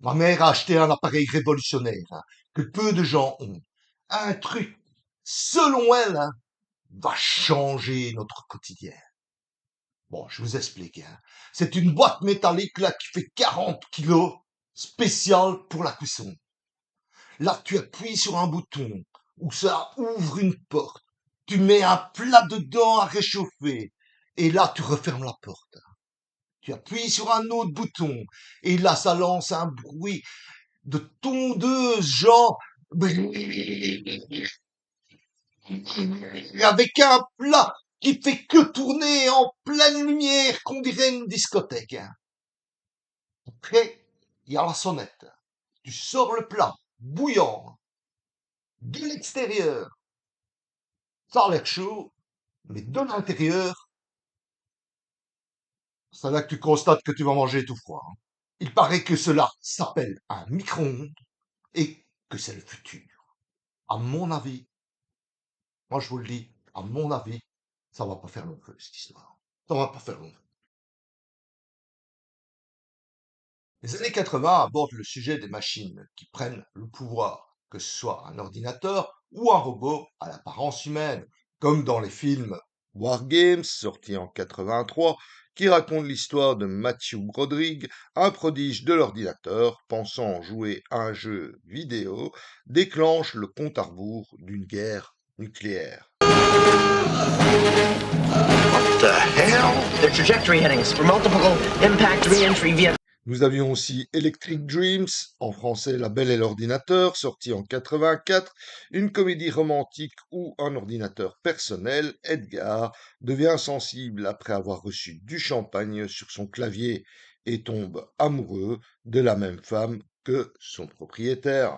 Ma mère a acheté un appareil révolutionnaire que peu de gens ont. Un truc, selon elle, va changer notre quotidien. Bon, je vous explique. C'est une boîte métallique là qui fait 40 kilos, spéciale pour la cuisson. Là, tu appuies sur un bouton où ça ouvre une porte. Tu mets un plat dedans à réchauffer. Et là, tu refermes la porte. Tu appuies sur un autre bouton. Et là, ça lance un bruit de tondeuse, genre, avec un plat qui fait que tourner en pleine lumière, qu'on dirait une discothèque. Après, il y a la sonnette. Tu sors le plat, bouillant, de l'extérieur. Ça a l'air chaud, mais de l'intérieur, c'est là que tu constates que tu vas manger tout froid. Il paraît que cela s'appelle un micro-ondes et que c'est le futur. À mon avis, moi je vous le dis, à mon avis, ça va pas faire long feu, cette histoire. Ça va pas faire long feu. Les années 80 abordent le sujet des machines qui prennent le pouvoir, que ce soit un ordinateur ou un robot à l'apparence humaine, comme dans les films War Games, sorti en 83, qui raconte l'histoire de Matthew Broderick, un prodige de l'ordinateur pensant jouer à un jeu vidéo, déclenche le compte à rebours d'une guerre nucléaire. What the hell? Their trajectory headings for multiple impact re-entry via. Nous avions aussi Electric Dreams, en français La Belle et l'ordinateur, sorti en 84, une comédie romantique où un ordinateur personnel, Edgar, devient sensible après avoir reçu du champagne sur son clavier et tombe amoureux de la même femme que son propriétaire.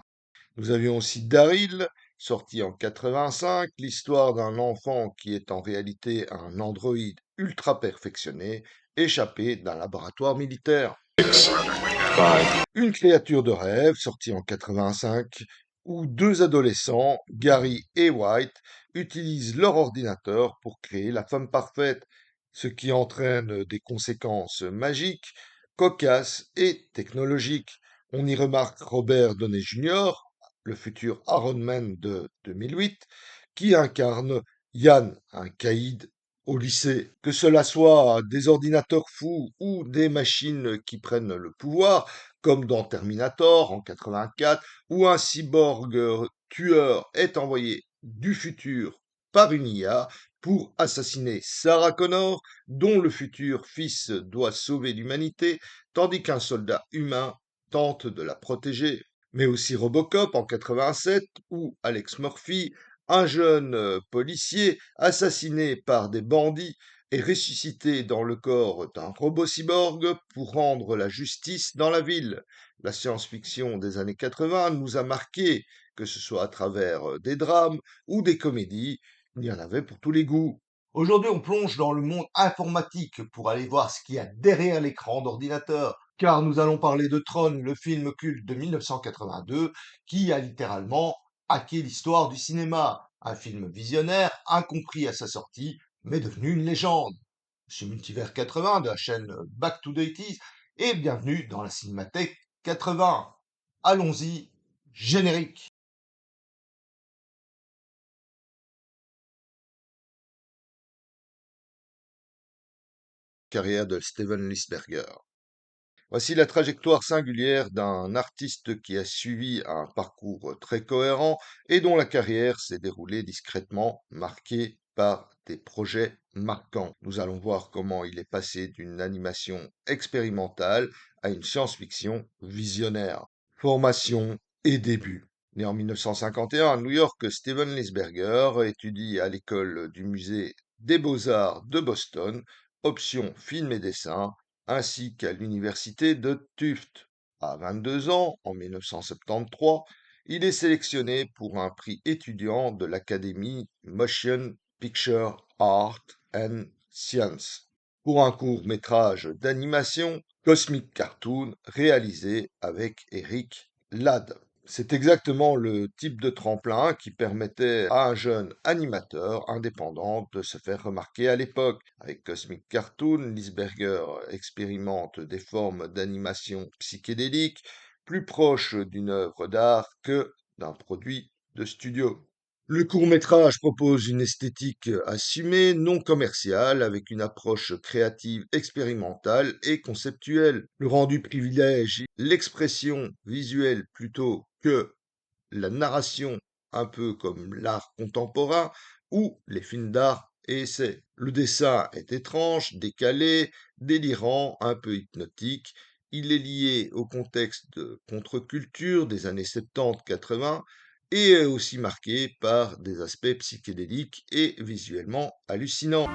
Nous avions aussi Daryl, sorti en 85, l'histoire d'un enfant qui est en réalité un androïde ultra perfectionné, échappé d'un laboratoire militaire. Five. Une créature de rêve, sortie en 85, où deux adolescents, Gary et White, utilisent leur ordinateur pour créer la femme parfaite, ce qui entraîne des conséquences magiques, cocasses et technologiques. On y remarque Robert Downey Jr., le futur Iron Man de 2008, qui incarne Yann, un caïd au lycée. Que cela soit des ordinateurs fous ou des machines qui prennent le pouvoir, comme dans Terminator en 84, où un cyborg tueur est envoyé du futur par une IA pour assassiner Sarah Connor, dont le futur fils doit sauver l'humanité, tandis qu'un soldat humain tente de la protéger. Mais aussi Robocop en 87, où Alex Murphy, un jeune policier assassiné par des bandits, est ressuscité dans le corps d'un robot cyborg pour rendre la justice dans la ville. La science-fiction des années 80 nous a marqué, que ce soit à travers des drames ou des comédies, il y en avait pour tous les goûts. Aujourd'hui, on plonge dans le monde informatique pour aller voir ce qu'il y a derrière l'écran d'ordinateur, car nous allons parler de Tron, le film culte de 1982, qui a littéralement hacké l'histoire du cinéma. Un film visionnaire, incompris à sa sortie, mais devenu une légende. Je Multivers 80 de la chaîne Back to the 80s et bienvenue dans la Cinémathèque 80. Allons-y, générique. Carrière de Steven Lisberger. Voici la trajectoire singulière d'un artiste qui a suivi un parcours très cohérent et dont la carrière s'est déroulée discrètement, marquée par des projets marquants. Nous allons voir comment il est passé d'une animation expérimentale à une science-fiction visionnaire. Formation et début. Né en 1951 à New York, Steven Lisberger étudie à l'école du musée des beaux-arts de Boston, option film et dessin, ainsi qu'à l'université de Tufts. À 22 ans, en 1973, il est sélectionné pour un prix étudiant de l'Académie Motion Picture Art and Science pour un court-métrage d'animation Cosmic Cartoon réalisé avec Eric Ladd. C'est exactement le type de tremplin qui permettait à un jeune animateur indépendant de se faire remarquer à l'époque. Avec Cosmic Cartoon, Lisberger expérimente des formes d'animation psychédéliques, plus proche d'une œuvre d'art que d'un produit de studio. Le court-métrage propose une esthétique assumée, non commerciale, avec une approche créative, expérimentale et conceptuelle. Le rendu privilège l'expression visuelle plutôt que la narration, un peu comme l'art contemporain ou les films d'art et essais. Le dessin est étrange, décalé, délirant, un peu hypnotique. Il est lié au contexte de contre-culture des années 70-80 et est aussi marqué par des aspects psychédéliques et visuellement hallucinants.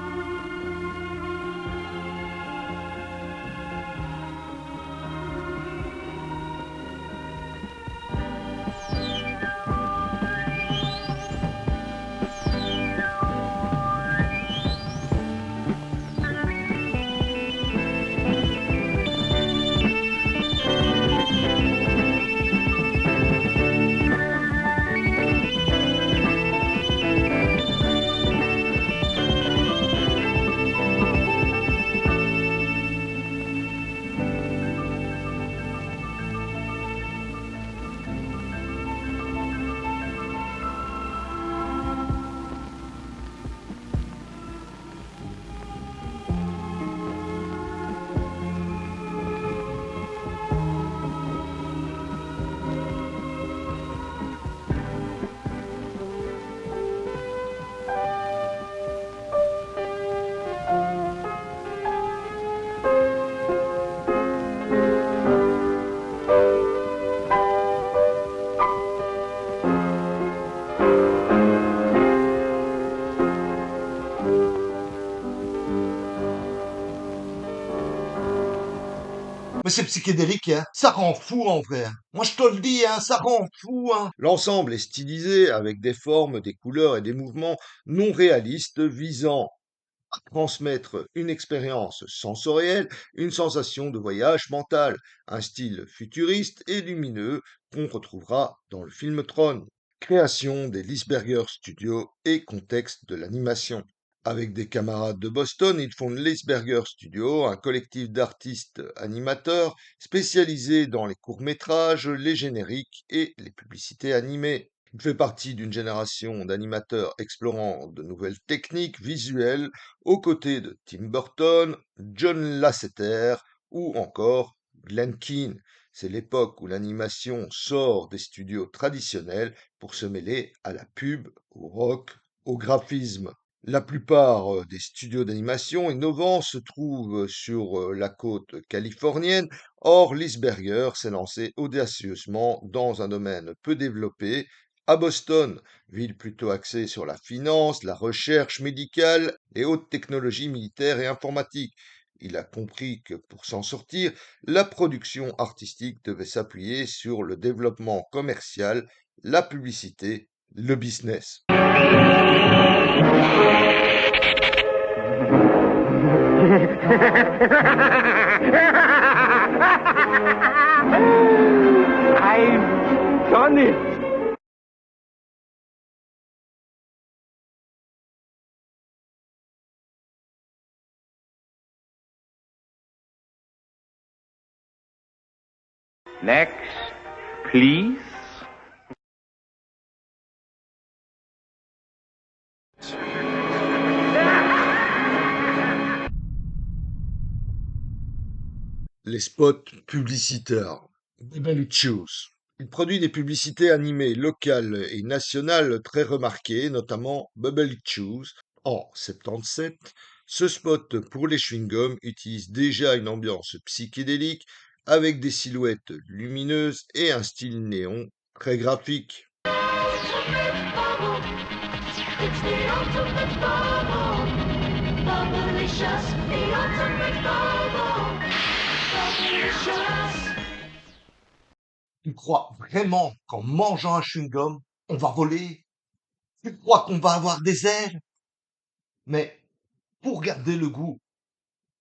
Mais c'est psychédélique, hein. Ça rend fou en vrai, hein. Moi je te le dis, hein, ça rend fou, hein. L'ensemble est stylisé avec des formes, des couleurs et des mouvements non réalistes visant à transmettre une expérience sensorielle, une sensation de voyage mental, un style futuriste et lumineux qu'on retrouvera dans le film Tron. Création des Lisberger Studios et contexte de l'animation. Avec des camarades de Boston, ils fondent Lisberger Studios, un collectif d'artistes animateurs spécialisé dans les courts-métrages, les génériques et les publicités animées. Il fait partie d'une génération d'animateurs explorant de nouvelles techniques visuelles aux côtés de Tim Burton, John Lasseter ou encore Glenn Keane. C'est l'époque où l'animation sort des studios traditionnels pour se mêler à la pub, au rock, au graphisme. La plupart des studios d'animation innovants se trouvent sur la côte californienne. Or, Lisberger s'est lancé audacieusement dans un domaine peu développé, à Boston, ville plutôt axée sur la finance, la recherche médicale et haute technologie militaire et informatique. Il a compris que pour s'en sortir, la production artistique devait s'appuyer sur le développement commercial, la publicité, le business. I've done it. Next, please. Les spots publicitaires. Beverly Choose. Il produit des publicités animées locales et nationales très remarquées, notamment Bubble Chews. En 77, ce spot pour les chewing-gums utilise déjà une ambiance psychédélique avec des silhouettes lumineuses et un style néon très graphique. It's the ultimate bubble. Bubblicious, the ultimate bubble. Bubblicious. Tu crois vraiment qu'en mangeant un chewing-gum, on va voler? Tu crois qu'on va avoir des ailes? Mais pour garder le goût,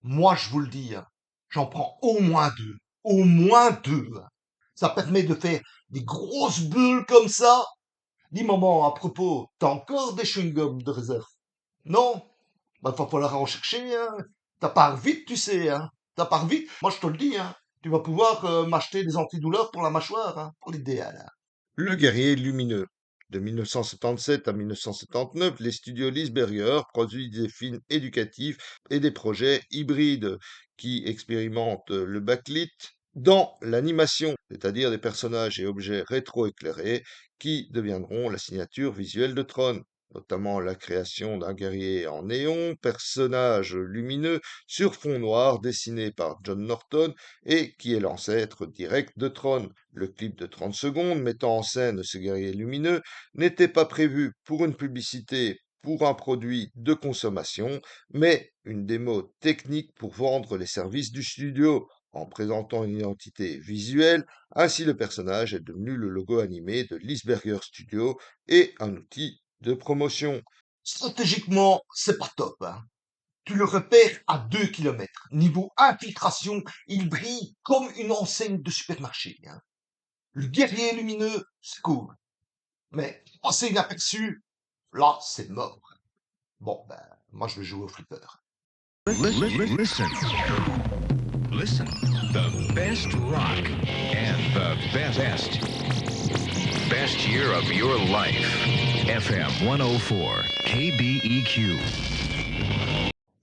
moi je vous le dis, hein, j'en prends au moins deux. Au moins deux, hein. Ça permet de faire des grosses bulles comme ça. Dis maman, à propos, t'as encore des chewing-gums de réserve? Non? Bah va falloir en chercher, hein. Ça part vite, tu sais, hein. Ça part vite. Moi je te le dis, hein. Tu vas pouvoir m'acheter des antidouleurs pour la mâchoire, hein, pour l'idéal, hein. Le guerrier lumineux. De 1977 à 1979, les studios Lisberger produisent des films éducatifs et des projets hybrides qui expérimentent le backlit dans l'animation, c'est-à-dire des personnages et objets rétroéclairés qui deviendront la signature visuelle de Tron, notamment la création d'un guerrier en néon, personnage lumineux sur fond noir dessiné par John Norton et qui est l'ancêtre direct de Tron. Le clip de 30 secondes mettant en scène ce guerrier lumineux n'était pas prévu pour une publicité pour un produit de consommation, mais une démo technique pour vendre les services du studio. En présentant une identité visuelle, ainsi le personnage est devenu le logo animé de Lisberger Studio et un outil de promotion. Stratégiquement, c'est pas top, hein. Tu le repères à 2 kilomètres. Niveau infiltration, il brille comme une enseigne de supermarché, hein. Le guerrier lumineux, c'est cool. Mais passer inaperçu, là, c'est mort. Bon, ben, moi, je vais jouer au flipper. Listen. Listen. The best rock and the best. Best year of your life. FM 104 KBEQ.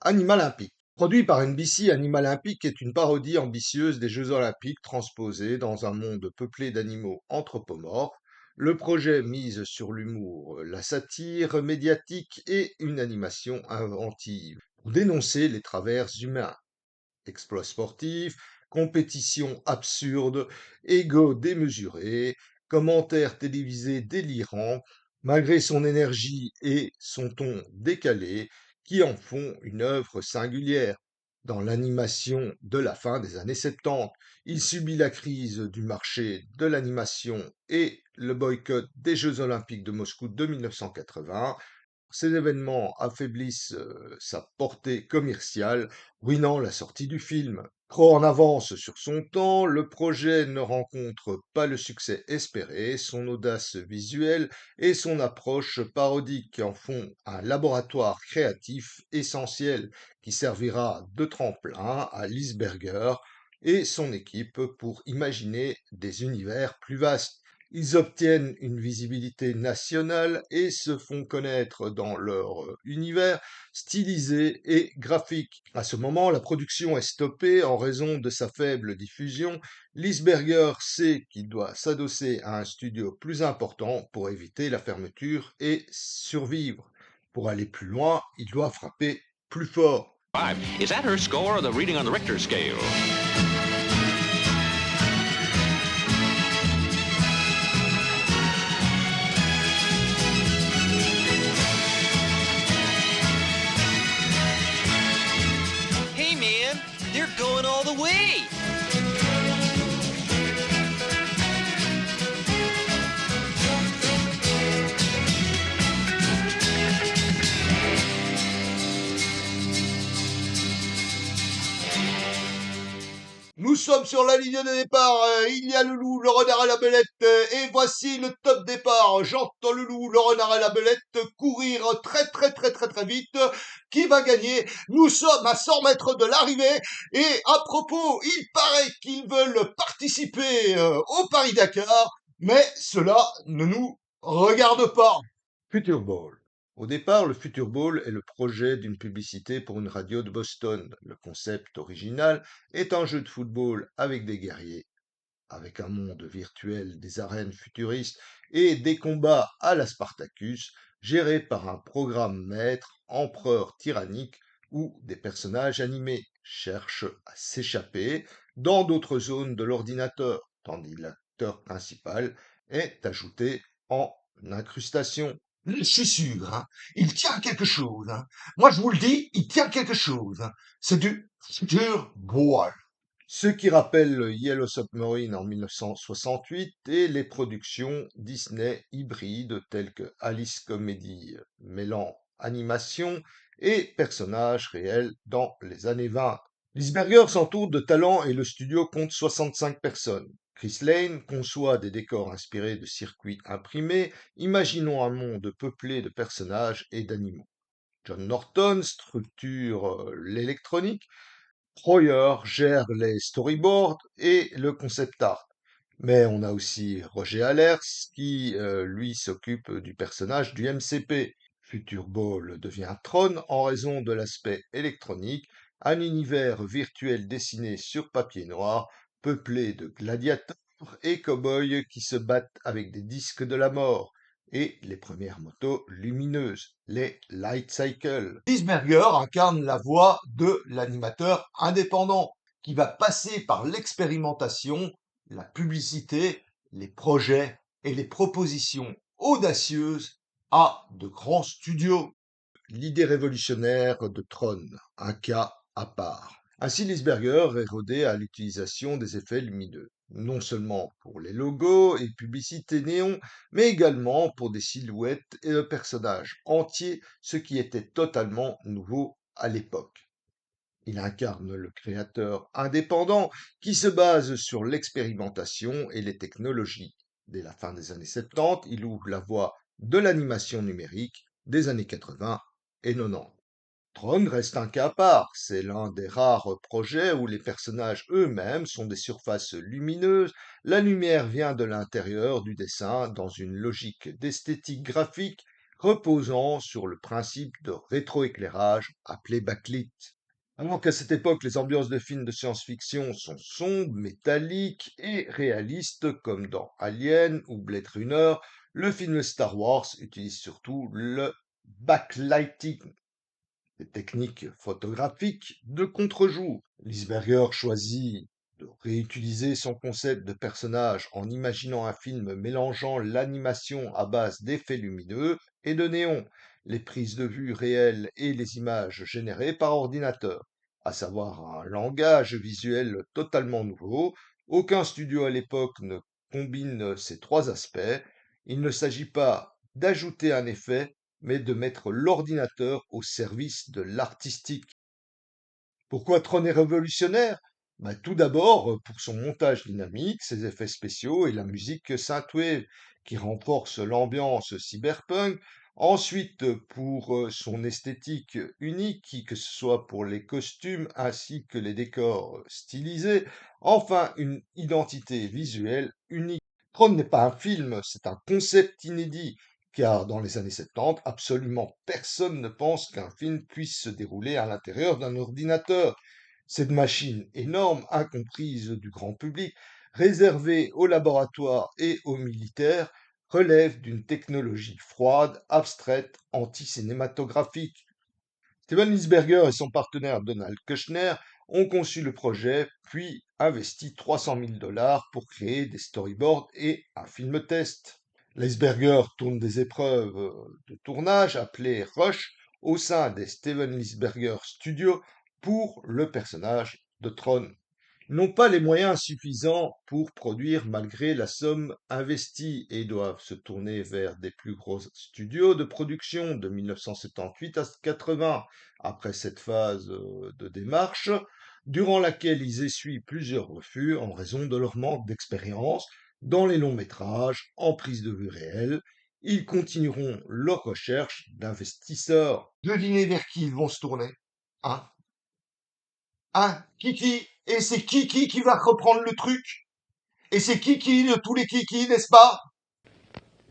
Animal Olympique. Produit par NBC, Animal Olympique est une parodie ambitieuse des Jeux Olympiques transposée dans un monde peuplé d'animaux anthropomorphes. Le projet mise sur l'humour, la satire médiatique et une animation inventive pour dénoncer les travers humains. Exploits sportifs, compétitions absurdes, ego démesuré, commentaires télévisés délirants, malgré son énergie et son ton décalé, qui en font une œuvre singulière. Dans l'animation de la fin des années 70, il subit la crise du marché de l'animation et le boycott des Jeux olympiques de Moscou de 1980. Ces événements affaiblissent sa portée commerciale, ruinant la sortie du film. Trop en avance sur son temps, le projet ne rencontre pas le succès espéré, son audace visuelle et son approche parodique en font un laboratoire créatif essentiel qui servira de tremplin à Lisberger et son équipe pour imaginer des univers plus vastes. Ils obtiennent une visibilité nationale et se font connaître dans leur univers stylisé et graphique. À ce moment, la production est stoppée en raison de sa faible diffusion. Lisberger sait qu'il doit s'adosser à un studio plus important pour éviter la fermeture et survivre. Pour aller plus loin, il doit frapper plus fort. Is that her score or the reading on the Richter scale? Hey man, they're going all the way! Nous sommes sur la ligne de départ. Il y a le loup, le renard et la belette. Et voici le top départ. J'entends le loup, le renard et la belette courir très très très très très vite. Qui va gagner? Nous sommes à 100 mètres de l'arrivée. Et à propos, il paraît qu'ils veulent participer au Paris-Dakar. Mais cela ne nous regarde pas. Future Ball. Au départ, le Future Bowl est le projet d'une publicité pour une radio de Boston. Le concept original est un jeu de football avec des guerriers, avec un monde virtuel, des arènes futuristes et des combats à la Spartacus, gérés par un programme maître, empereur tyrannique, où des personnages animés cherchent à s'échapper dans d'autres zones de l'ordinateur, tandis que l'acteur principal est ajouté en incrustation. Je suis sûr, hein, il tient quelque chose, hein. Moi, je vous le dis, il tient quelque chose, hein. C'est du Future Bowl. Ce qui rappelle le Yellow Submarine en 1968 et les productions Disney hybrides telles que Alice Comedy, mêlant animation et personnages réels dans les années 20. Lisberger s'entoure de talents et le studio compte 65 personnes. Chris Lane conçoit des décors inspirés de circuits imprimés. Imaginons un monde peuplé de personnages et d'animaux. John Norton structure l'électronique. Troyer gère les storyboards et le concept art. Mais on a aussi Roger Allers qui, lui, s'occupe du personnage du MCP. Future Ball devient Tron en raison de l'aspect électronique, un univers virtuel dessiné sur papier noir, peuplé de gladiateurs et cow-boys qui se battent avec des disques de la mort et les premières motos lumineuses, les Light Cycle. Lisberger incarne la voix de l'animateur indépendant qui va passer par l'expérimentation, la publicité, les projets et les propositions audacieuses à de grands studios. L'idée révolutionnaire de Tron, un cas à part. Ainsi, Lisberger est rodé à l'utilisation des effets lumineux, non seulement pour les logos et publicités néons, mais également pour des silhouettes et personnages entiers, ce qui était totalement nouveau à l'époque. Il incarne le créateur indépendant qui se base sur l'expérimentation et les technologies. Dès la fin des années 70, il ouvre la voie de l'animation numérique des années 80 et 90. Tron reste un cas à part. C'est l'un des rares projets où les personnages eux-mêmes sont des surfaces lumineuses. La lumière vient de l'intérieur du dessin dans une logique d'esthétique graphique reposant sur le principe de rétroéclairage appelé backlit. Alors qu'à cette époque, les ambiances de films de science-fiction sont sombres, métalliques et réalistes, comme dans Alien ou Blade Runner, le film Star Wars utilise surtout le backlighting, des techniques photographiques de contre-jour. Lisberger choisit de réutiliser son concept de personnage en imaginant un film mélangeant l'animation à base d'effets lumineux et de néons, les prises de vue réelles et les images générées par ordinateur, à savoir un langage visuel totalement nouveau. Aucun studio à l'époque ne combine ces trois aspects. Il ne s'agit pas d'ajouter un effet, mais de mettre l'ordinateur au service de l'artistique. Pourquoi Tron est révolutionnaire? Tout d'abord, pour son montage dynamique, ses effets spéciaux et la musique synthwave qui renforce l'ambiance cyberpunk. Ensuite, pour son esthétique unique, que ce soit pour les costumes ainsi que les décors stylisés. Enfin, une identité visuelle unique. Tron n'est pas un film, c'est un concept inédit car dans les années 70, absolument personne ne pense qu'un film puisse se dérouler à l'intérieur d'un ordinateur. Cette machine énorme, incomprise du grand public, réservée aux laboratoires et aux militaires, relève d'une technologie froide, abstraite, anti-cinématographique. Steven Lisberger et son partenaire Donald Kushner ont conçu le projet, puis investi 300 000 dollars pour créer des storyboards et un film test. Lisberger tourne des épreuves de tournage appelées Rush au sein des Steven Lisberger Studios pour le personnage de Tron. Ils n'ont pas les moyens suffisants pour produire malgré la somme investie et doivent se tourner vers des plus gros studios de production de 1978 à 80. Après cette phase de démarche, durant laquelle ils essuient plusieurs refus en raison de leur manque d'expérience dans les longs métrages en prise de vue réelle, ils continueront leur recherche d'investisseurs. Devinez vers qui ils vont se tourner. Hein? Hein, Kiki? Et c'est Kiki va reprendre le truc? Et c'est Kiki de tous les Kiki, n'est-ce pas?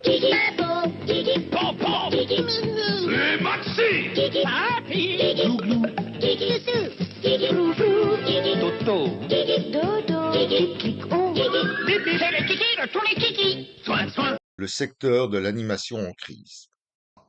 Kiki Apple, Kiki Papa, Kiki Minou, C'est Maxi! Kiki Papi, Kiki Glou, Kiki Youssou, Kiki Roufou, Kiki Toto. Kiki Dodo, Kiki Kiko, Kiki. C'est le Kiki de tous les Kiki. Soin, soin! Le secteur de l'animation en crise.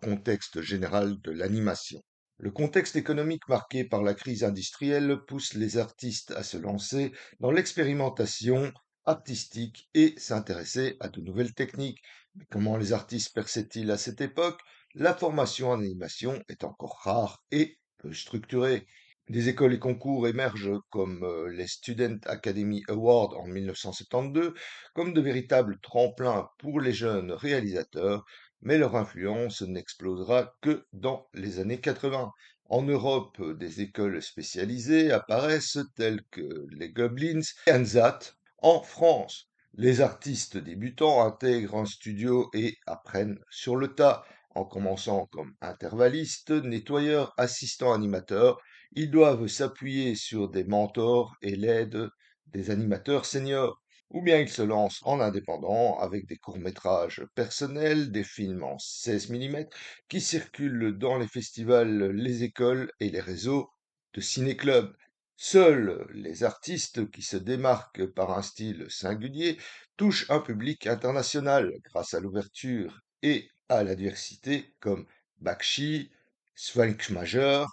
Contexte général de l'animation. Le contexte économique marqué par la crise industrielle pousse les artistes à se lancer dans l'expérimentation artistique et s'intéresser à de nouvelles techniques. Mais comment les artistes perçaient-ils à cette époque? La formation en animation est encore rare et peu structurée. Des écoles et concours émergent comme les Student Academy Awards en 1972, comme de véritables tremplins pour les jeunes réalisateurs, mais leur influence n'explosera que dans les années 80. En Europe, des écoles spécialisées apparaissent telles que les Goblins et Ansat. En France, les artistes débutants intègrent un studio et apprennent sur le tas, en commençant comme intervallistes, nettoyeurs, assistants animateurs. Ils doivent s'appuyer sur des mentors et l'aide des animateurs seniors. Ou bien ils se lancent en indépendant avec des courts-métrages personnels, des films en 16 mm qui circulent dans les festivals, les écoles et les réseaux de ciné-clubs. Seuls les artistes qui se démarquent par un style singulier touchent un public international grâce à l'ouverture et à la diversité comme Bakshi, Schweinkmajer,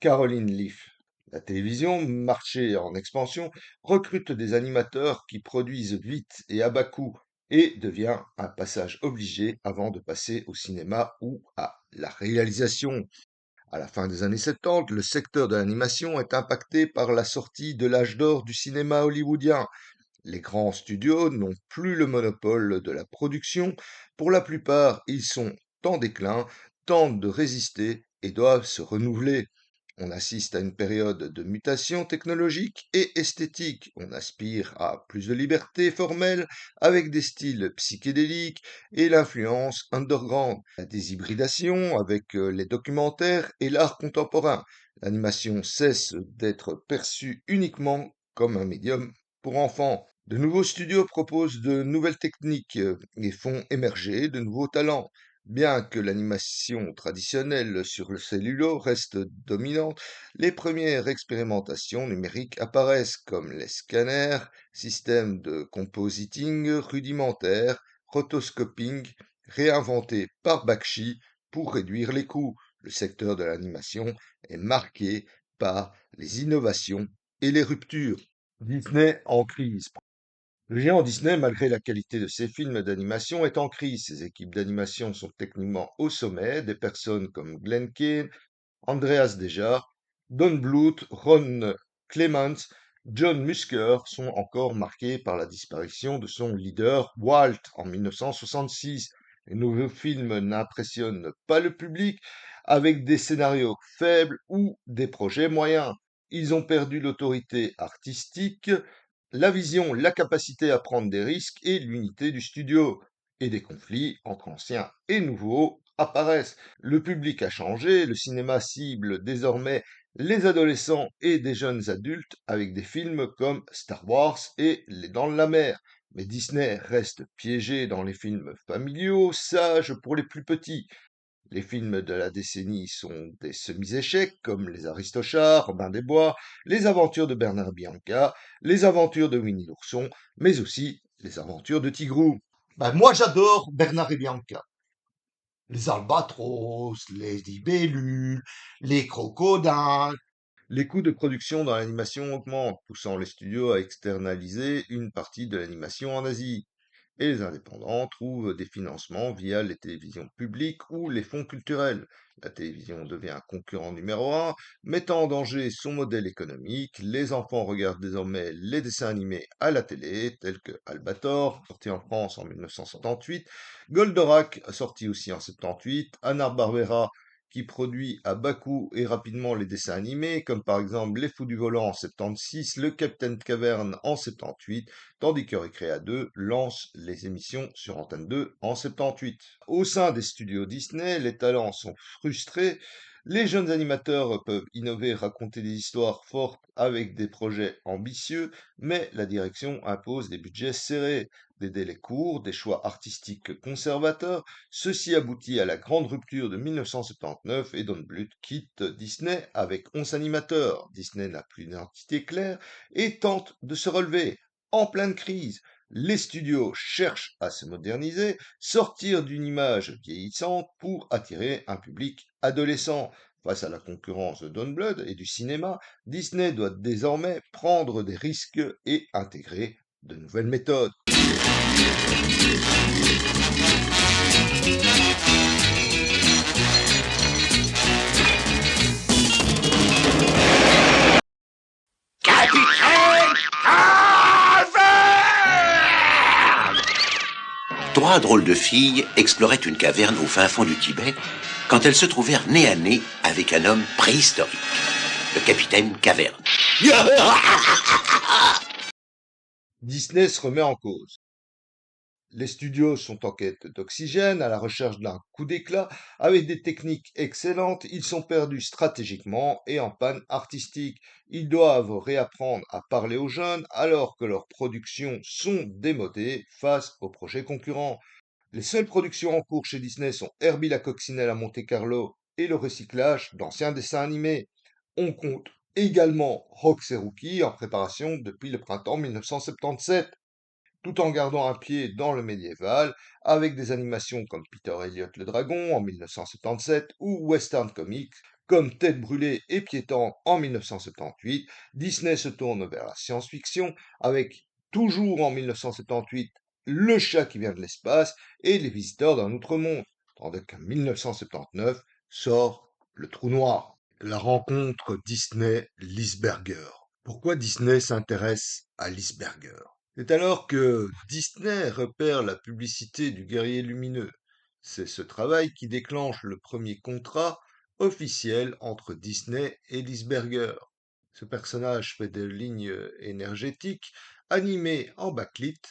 Caroline Leaf. La télévision, marché en expansion, recrute des animateurs qui produisent vite et à bas coût et devient un passage obligé avant de passer au cinéma ou à la réalisation. À la fin des années 70, le secteur de l'animation est impacté par la sortie de l'âge d'or du cinéma hollywoodien. Les grands studios n'ont plus le monopole de la production. Pour la plupart, ils sont en déclin, tentent de résister et doivent se renouveler. On assiste à une période de mutation technologique et esthétique. On aspire à plus de liberté formelle avec des styles psychédéliques et l'influence underground. La déshybridation avec les documentaires et l'art contemporain. L'animation cesse d'être perçue uniquement comme un médium pour enfants. De nouveaux studios proposent de nouvelles techniques et font émerger de nouveaux talents. Bien que l'animation traditionnelle sur le cellulo reste dominante, les premières expérimentations numériques apparaissent comme les scanners, systèmes de compositing rudimentaires, rotoscoping, réinventés par Bakshi pour réduire les coûts. Le secteur de l'animation est marqué par les innovations et les ruptures. Disney en crise. Le géant Disney, malgré la qualité de ses films d'animation, est en crise. Ses équipes d'animation sont techniquement au sommet. Des personnes comme Glenn Keane, Andreas Deja, Don Bluth, Ron Clements, John Musker sont encore marqués par la disparition de son leader Walt en 1966. Les nouveaux films n'impressionnent pas le public avec des scénarios faibles ou des projets moyens. Ils ont perdu l'autorité artistique, la vision, la capacité à prendre des risques et l'unité du studio. Et des conflits entre anciens et nouveaux apparaissent. Le public a changé, le cinéma cible désormais les adolescents et des jeunes adultes avec des films comme Star Wars et Les Dents de la Mer. Mais Disney reste piégé dans les films familiaux, sages pour les plus petits. Les films de la décennie sont des semi-échecs comme Les Aristochats, Robin des Bois, Les Aventures de Bernard et Bianca, Les Aventures de Winnie l'ourson, mais aussi Les Aventures de Tigrou. Moi j'adore Bernard et Bianca. Les albatros, les libellules, les crocodiles. Les coûts de production dans l'animation augmentent, poussant les studios à externaliser une partie de l'animation en Asie. Et les indépendants trouvent des financements via les télévisions publiques ou les fonds culturels. La télévision devient un concurrent numéro un, mettant en danger son modèle économique. Les enfants regardent désormais les dessins animés à la télé, tels que Albator, sorti en France en 1978, Goldorak, sorti aussi en 78, Hanna-Barbera, qui produit à bas coût et rapidement les dessins animés, comme par exemple Les Fous du Volant en 76, Le Capitaine Caverne en 78, tandis que Recrea 2 lance les émissions sur Antenne 2 en 78. Au sein des studios Disney, les talents sont frustrés. Les jeunes animateurs peuvent innover, raconter des histoires fortes avec des projets ambitieux, mais la direction impose des budgets serrés, des délais courts, des choix artistiques conservateurs. Ceci aboutit à la grande rupture de 1979 et Don Bluth quitte Disney avec 11 animateurs. Disney n'a plus d'identité claire et tente de se relever. En pleine crise, les studios cherchent à se moderniser, sortir d'une image vieillissante pour attirer un public adolescent. Face à la concurrence de Don Bluth et du cinéma, Disney doit désormais prendre des risques et intégrer de nouvelles méthodes. Trois drôles de filles exploraient une caverne au fin fond du Tibet quand elles se trouvèrent nez à nez avec un homme préhistorique, le capitaine Caverne. Disney se remet en cause. Les studios sont en quête d'oxygène, à la recherche d'un coup d'éclat. Avec des techniques excellentes, ils sont perdus stratégiquement et en panne artistique. Ils doivent réapprendre à parler aux jeunes alors que leurs productions sont démodées face aux projets concurrents. Les seules productions en cours chez Disney sont Herbie la coccinelle à Monte-Carlo et le recyclage d'anciens dessins animés. On compte également Rox et Rookie en préparation depuis le printemps 1977, tout en gardant un pied dans le médiéval, avec des animations comme Peter Elliot le Dragon en 1977 ou Western Comics comme Tête brûlée et piétante en 1978. Disney se tourne vers la science-fiction avec, toujours en 1978, Le chat qui vient de l'espace et Les visiteurs d'un autre monde, tandis qu'en 1979 sort Le trou noir. La rencontre Disney-Lisberger. Pourquoi Disney s'intéresse à Lisberger? C'est alors que Disney repère la publicité du guerrier lumineux. C'est ce travail qui déclenche le premier contrat officiel entre Disney et Lisberger. Ce personnage fait des lignes énergétiques animées en backlit,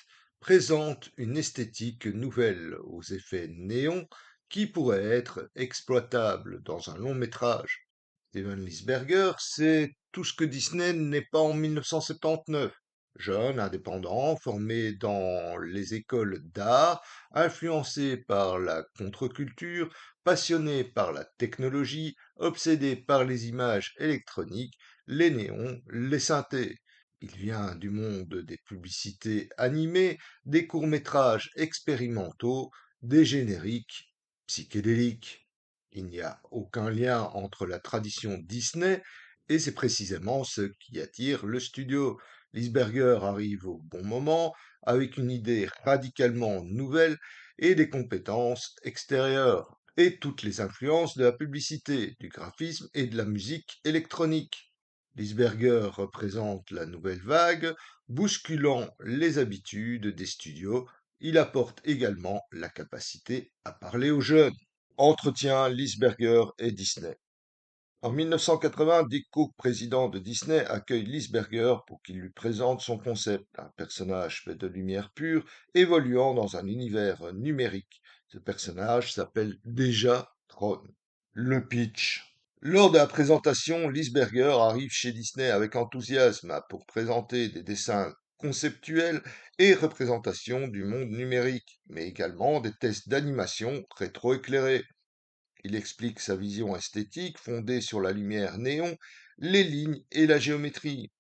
présente une esthétique nouvelle aux effets néons qui pourrait être exploitable dans un long métrage. Steven Lisberger, c'est tout ce que Disney n'est pas en 1979. Jeune, indépendant, formé dans les écoles d'art, influencé par la contre-culture, passionné par la technologie, obsédé par les images électroniques, les néons, les synthés. Il vient du monde des publicités animées, des courts-métrages expérimentaux, des génériques psychédéliques. Il n'y a aucun lien entre la tradition Disney et c'est précisément ce qui attire le studio. Lisberger arrive au bon moment, avec une idée radicalement nouvelle et des compétences extérieures, et toutes les influences de la publicité, du graphisme et de la musique électronique. Lisberger représente la nouvelle vague, bousculant les habitudes des studios. Il apporte également la capacité à parler aux jeunes. Entretien Lisberger et Disney. En 1980, Dick Cook, président de Disney, accueille Lisberger pour qu'il lui présente son concept, un personnage fait de lumière pure, évoluant dans un univers numérique. Ce personnage s'appelle déjà Tron. Le pitch. Lors de la présentation, Lisberger arrive chez Disney avec enthousiasme pour présenter des dessins conceptuels et représentations du monde numérique, mais également des tests d'animation rétroéclairés. Il explique sa vision esthétique fondée sur la lumière néon, les lignes et la géométrie.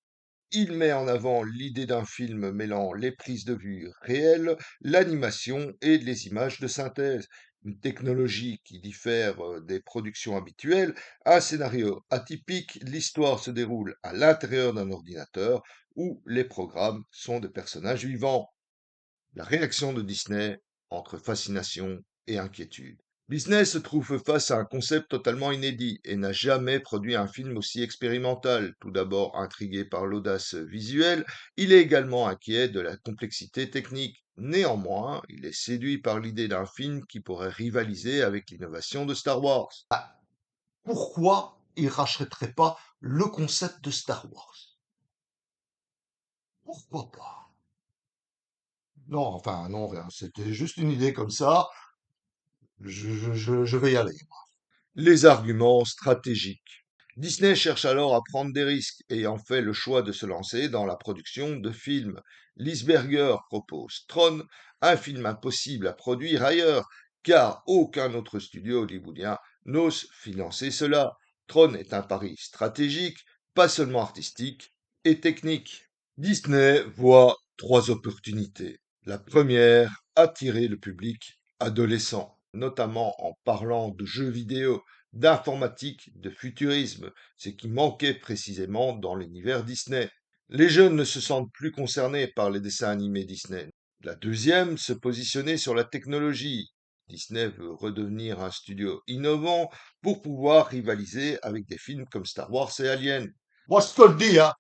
Il met en avant l'idée d'un film mêlant les prises de vue réelles, l'animation et les images de synthèse. Une technologie qui diffère des productions habituelles, un scénario atypique, l'histoire se déroule à l'intérieur d'un ordinateur où les programmes sont des personnages vivants. La réaction de Disney entre fascination et inquiétude. Disney se trouve face à un concept totalement inédit et n'a jamais produit un film aussi expérimental. Tout d'abord intrigué par l'audace visuelle, il est également inquiet de la complexité technique. Néanmoins, il est séduit par l'idée d'un film qui pourrait rivaliser avec l'innovation de Star Wars. Pourquoi il rachèterait pas le concept de Star Wars? Pourquoi pas? Non, enfin, non, rien. C'était juste une idée comme ça. Je vais y aller. Les arguments stratégiques. Disney cherche alors à prendre des risques et en fait le choix de se lancer dans la production de films. Lisberger propose Tron, un film impossible à produire ailleurs, car aucun autre studio hollywoodien n'ose financer cela. Tron est un pari stratégique, pas seulement artistique et technique. Disney voit trois opportunités. La première, attirer le public adolescent, notamment en parlant de jeux vidéo, d'informatique, de futurisme, ce qui manquait précisément dans l'univers Disney. Les jeunes ne se sentent plus concernés par les dessins animés Disney. La deuxième, se positionner sur la technologie. Disney veut redevenir un studio innovant pour pouvoir rivaliser avec des films comme Star Wars et Alien. Moi, je te le dis, hein.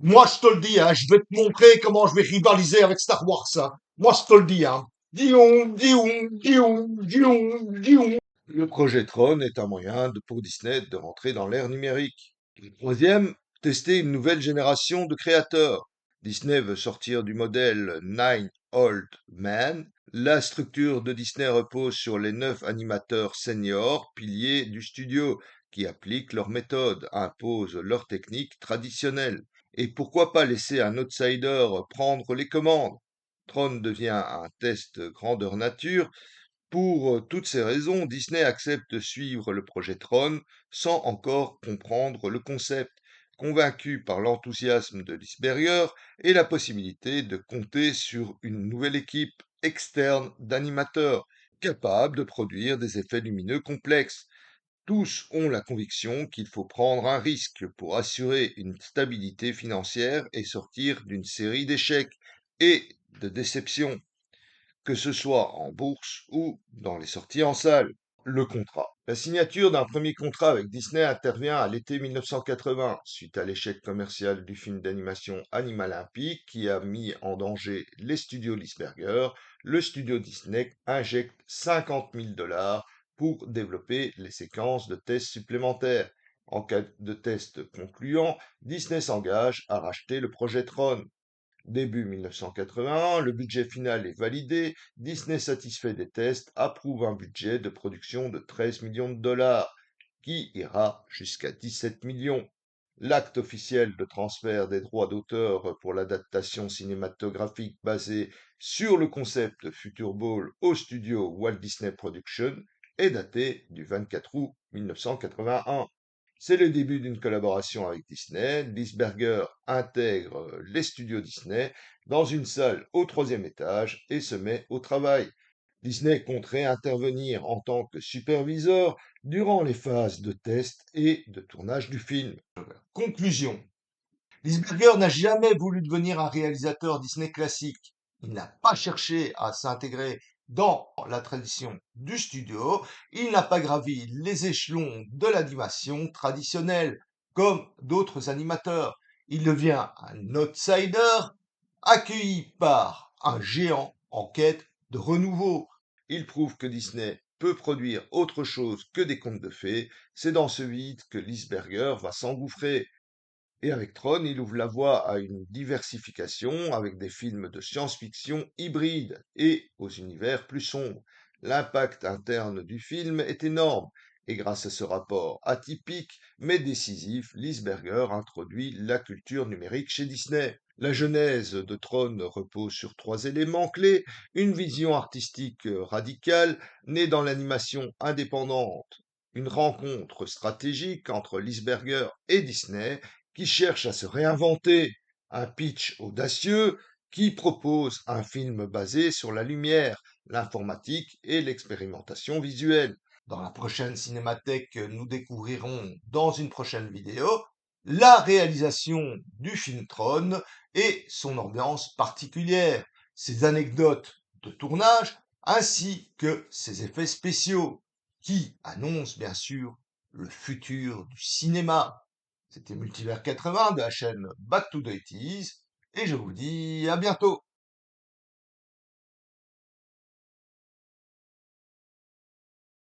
Moi, je te le dis, hein. Je vais te montrer comment je vais rivaliser avec Star Wars, hein. Moi, je te le dis, hein. Dion, dion, dion, dion, dion. Le projet Tron est un moyen pour Disney de rentrer dans l'ère numérique. Le troisième, tester une nouvelle génération de créateurs. Disney veut sortir du modèle Nine Old Men, La structure de Disney repose sur les 9 animateurs seniors, piliers du studio, qui appliquent leurs méthodes, imposent leurs techniques traditionnelles. Et pourquoi pas laisser un outsider prendre les commandes? Tron devient un test grandeur nature. Pour toutes ces raisons, Disney accepte de suivre le projet Tron sans encore comprendre le concept, convaincu par l'enthousiasme de Lisberger et la possibilité de compter sur une nouvelle équipe externe d'animateurs capables de produire des effets lumineux complexes. Tous ont la conviction qu'il faut prendre un risque pour assurer une stabilité financière et sortir d'une série d'échecs et de déceptions, que ce soit en bourse ou dans les sorties en salle. Le contrat. La signature d'un premier contrat avec Disney intervient à l'été 1980, suite à l'échec commercial du film d'animation Animalimpique qui a mis en danger les studios Lisberger. Le studio Disney injecte 50 000 $ pour développer les séquences de tests supplémentaires. En cas de test concluant, Disney s'engage à racheter le projet Tron. Début 1981, le budget final est validé. Disney, satisfait des tests, approuve un budget de production de 13 millions de dollars, qui ira jusqu'à 17 millions. L'acte officiel de transfert des droits d'auteur pour l'adaptation cinématographique basée sur le concept Future Ball au studio Walt Disney Productions est daté du 24 août 1981. C'est le début d'une collaboration avec Disney. Lisberger intègre les studios Disney dans une salle au 3e étage et se met au travail. Disney compterait intervenir en tant que superviseur durant les phases de test et de tournage du film. Conclusion. Lisberger n'a jamais voulu devenir un réalisateur Disney classique. Il n'a pas cherché à s'intégrer dans la tradition du studio. Il n'a pas gravi les échelons de l'animation traditionnelle comme d'autres animateurs. Il devient un outsider accueilli par un géant en quête de renouveau. Il prouve que Disney peut produire autre chose que des contes de fées. C'est dans ce vide que Lisberger va s'engouffrer. Et avec Tron, il ouvre la voie à une diversification avec des films de science-fiction hybrides et aux univers plus sombres. L'impact interne du film est énorme et grâce à ce rapport atypique mais décisif, Lisberger introduit la culture numérique chez Disney. La genèse de Tron repose sur 3 éléments clés: une vision artistique radicale née dans l'animation indépendante, une rencontre stratégique entre Lisberger et Disney qui cherche à se réinventer, un pitch audacieux qui propose un film basé sur la lumière, l'informatique et l'expérimentation visuelle. Dans la prochaine Cinémathèque, nous découvrirons dans une prochaine vidéo la réalisation du film Tron et son ambiance particulière, ses anecdotes de tournage ainsi que ses effets spéciaux qui annoncent bien sûr le futur du cinéma. C'était Multivers 80 de la chaîne Back to the 80s et je vous dis à bientôt.